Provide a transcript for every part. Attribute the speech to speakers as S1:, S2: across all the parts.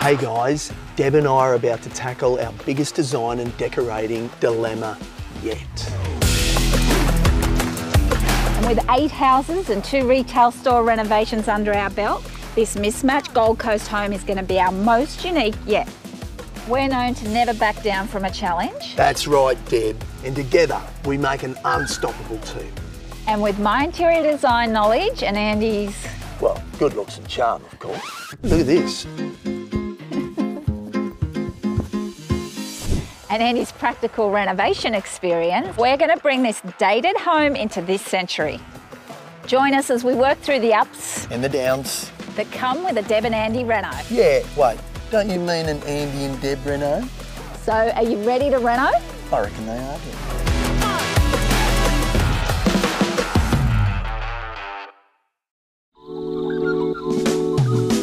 S1: Hey guys, Deb and I are about to tackle our biggest design and decorating dilemma yet.
S2: And with 8 houses and 2 retail store renovations under our belt, this mismatched Gold Coast home is going to be our most unique yet. We're known to never back down from a challenge.
S1: That's right, Deb. And together, we make an unstoppable team.
S2: And with my interior design knowledge and Andy's...
S1: well, good looks and charm, of course. Look at this.
S2: and Andy's practical renovation experience, we're going to bring this dated home into this century. Join us as we work through the ups
S1: and the downs
S2: that come with a Deb and Andy reno.
S1: Yeah, wait, don't you mean an Andy and Deb reno?
S2: So, are you ready to reno?
S1: I reckon they are. Yeah.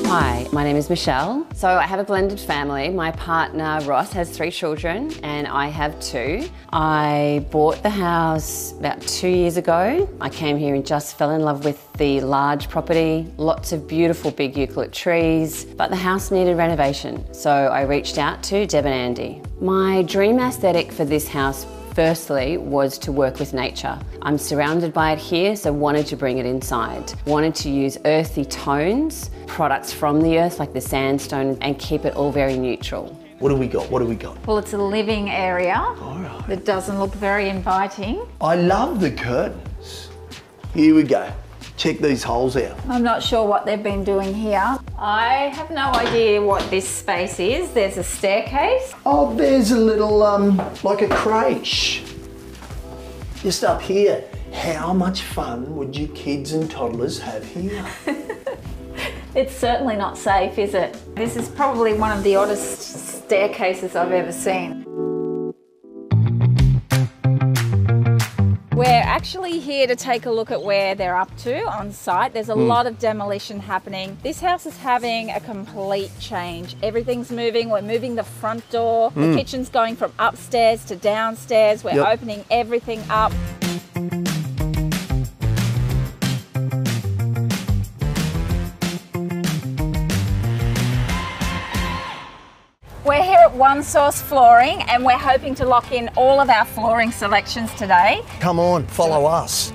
S3: Hi, my name is Michelle. So I have a blended family. My partner Ross has 3 children and I have 2. I bought the house about 2 years ago. I came here and just fell in love with the large property, lots of beautiful big eucalypt trees, but the house needed renovation. So I reached out to Deb and Andy. My dream aesthetic for this house firstly was to work with nature. I'm surrounded by it here, so wanted to bring it inside. Wanted to use earthy tones, products from the earth like the sandstone, and keep it all very neutral.
S1: What do we got? What do we got?
S2: Well, it's a living area
S1: Right.
S2: that doesn't look very inviting.
S1: I love the curtains. Here we go. Check these holes out.
S2: I'm not sure what they've been doing here. I have no idea what this space is. There's a staircase.
S1: Oh, there's a little, like a creche. Just up here. How much fun would you kids and toddlers have here?
S2: It's certainly not safe, is it? This is probably one of the oddest staircases I've ever seen. We're actually here to take a look at where they're up to on site. There's a lot of demolition happening. This house is having a complete change. Everything's moving. We're moving the front door. The kitchen's going from upstairs to downstairs. We're opening everything up. We're here at One Source Flooring and we're hoping to lock in all of our flooring selections today.
S1: Come on, follow us.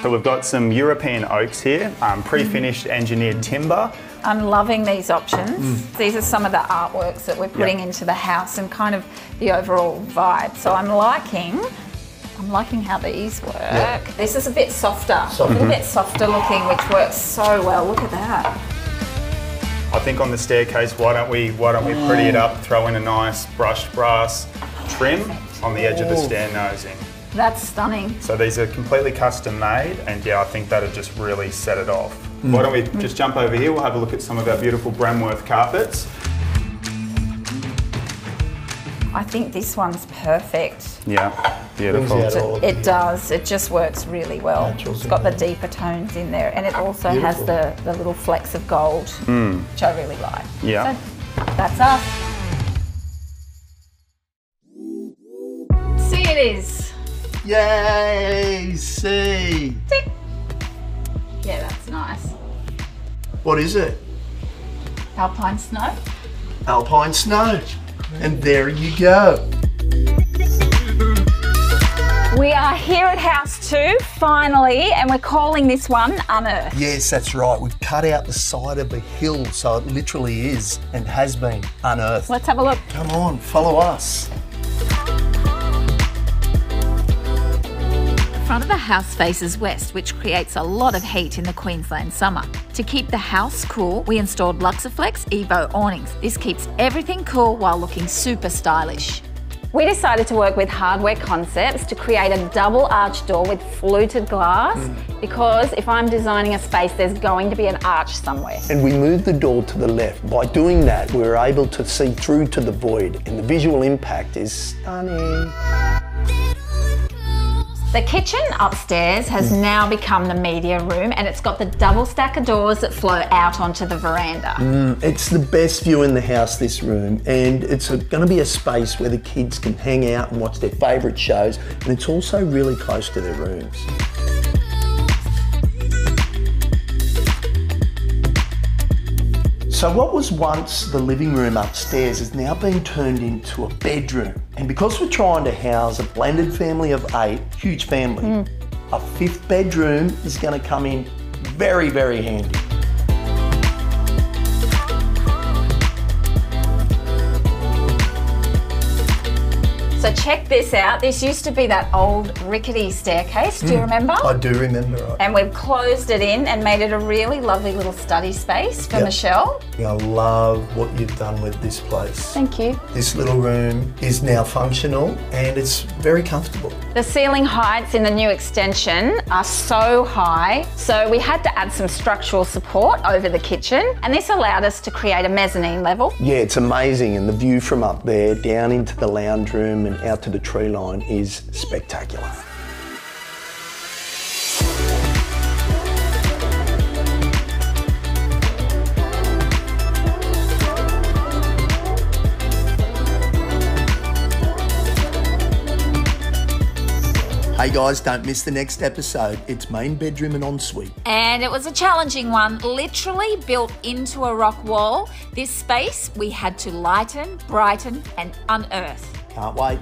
S4: So we've got some European oaks here, pre-finished engineered timber.
S2: I'm loving these options. These are some of the artworks that we're putting into the house and kind of the overall vibe. So I'm liking how these work. Yeah. This is a bit softer, a little bit softer looking, which works so well. Look at that.
S4: I think on the staircase, why don't we pretty it up, throw in a nice brushed brass trim on the edge of the stair nosing.
S2: That's stunning.
S4: So these are completely custom made, and yeah, I think that'll just really set it off. Why don't we just jump over here, we'll have a look at some of our beautiful Bramworth carpets.
S2: I think this one's perfect.
S4: Yeah, beautiful.
S2: It does, it just works really well. It's got the deeper tones in there and it also has the little flecks of gold, which I really like.
S4: Yeah.
S2: So that's us. See it is.
S1: Yay, see.
S2: Tick. Yeah, that's nice.
S1: What is it?
S2: Alpine snow.
S1: Alpine snow. And there you go.
S2: We are here at house 2, finally, and we're calling this one Unearthed.
S1: Yes, that's right. We've cut out the side of a hill, so it literally is and has been unearthed.
S2: Let's have a look.
S1: Come on, follow us.
S2: The front of the house faces west, which creates a lot of heat in the Queensland summer. To keep the house cool, we installed Luxaflex Evo awnings. This keeps everything cool while looking super stylish. We decided to work with hardware concepts to create a double arch door with fluted glass because if I'm designing a space, there's going to be an arch somewhere.
S1: And we moved the door to the left. By doing that, we were able to see through to the void, and the visual impact is stunning.
S2: The kitchen upstairs has now become the media room and it's got the double stack of doors that flow out onto the veranda.
S1: It's the best view in the house, this room, and it's going to be a space where the kids can hang out and watch their favourite shows, and it's also really close to their rooms. So So what was once the living room upstairs has now been turned into a bedroom. And because we're trying to house a blended family of 8, huge family, a 5th bedroom is going to come in very, very handy.
S2: So check this out. This used to be that old rickety staircase. Do you remember?
S1: I do remember.
S2: And we've closed it in and made it a really lovely little study space for Michelle.
S1: I love what you've done with this place.
S2: Thank you.
S1: This little room is now functional and it's very comfortable.
S2: The ceiling heights in the new extension are so high, so we had to add some structural support over the kitchen, and this allowed us to create a mezzanine level.
S1: Yeah, it's amazing, and the view from up there down into the lounge room and out to the tree line is spectacular. Hey guys, don't miss the next episode. It's main bedroom and ensuite.
S2: And it was a challenging one, literally built into a rock wall. This space we had to lighten, brighten and unearth.
S1: Can't wait.